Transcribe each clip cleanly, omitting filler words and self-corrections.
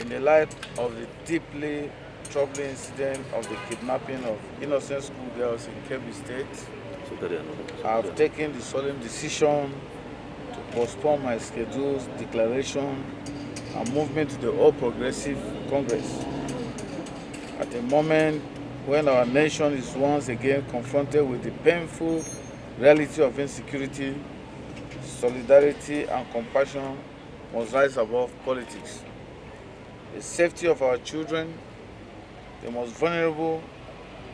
in the light of the deeply troubling incident of the kidnapping of innocent schoolgirls in Kebbi State, I have taken the solemn decision to postpone my scheduled declaration and movement to the All Progressive Congress. At a moment when our nation is once again confronted with the painful reality of insecurity, solidarity and compassion must rise above politics. The safety of our children, the most vulnerable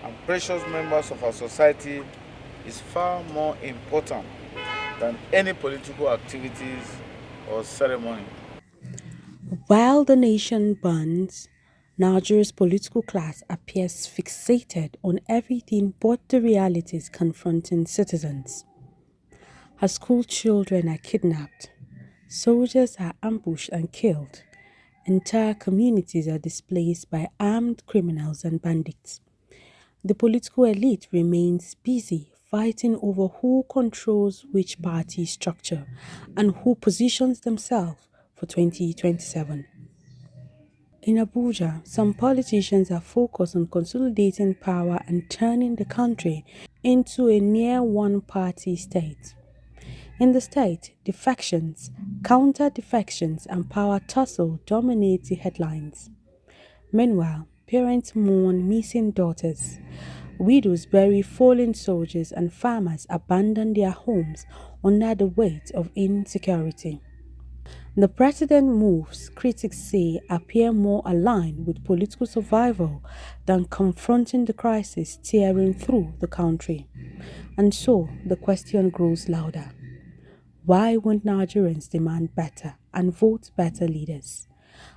and precious members of our society, is far more important than any political activities or ceremony. While the nation burns, Nigeria's political class appears fixated on everything but the realities confronting citizens. Her school children are kidnapped, soldiers are ambushed and killed, entire communities are displaced by armed criminals and bandits. The political elite remains busy fighting over who controls which party structure and who positions themselves for 2027. In Abuja, some politicians are focused on consolidating power and turning the country into a near one-party state. In the state, defections, counter-defections and power tussle dominate the headlines. Meanwhile, parents mourn missing daughters, widows bury fallen soldiers and farmers abandon their homes under the weight of insecurity. The president's moves, critics say, appear more aligned with political survival than confronting the crisis tearing through the country. And so, the question grows louder. Why won't Nigerians demand better and vote better leaders?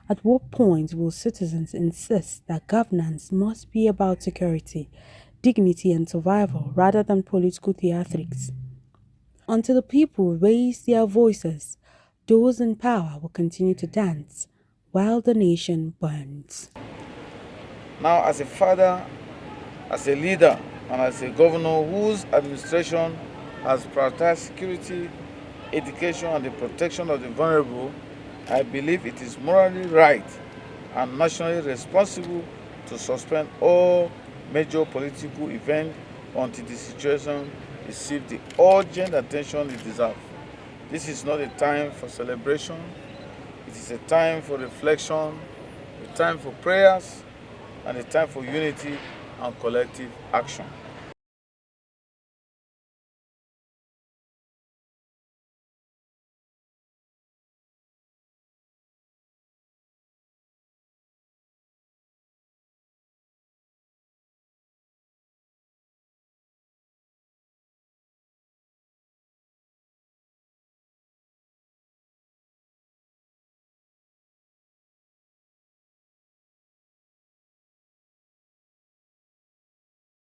At what point will citizens insist that governance must be about security, dignity and survival rather than political theatrics? Until the people raise their voices, those in power will continue to dance while the nation burns. Now, as a father, as a leader, and as a governor whose administration has prioritized security, education, and the protection of the vulnerable, I believe it is morally right and nationally responsible to suspend all major political events until the situation receives the urgent attention it deserves. This is not a time for celebration. It is a time for reflection, a time for prayers, and a time for unity and collective action.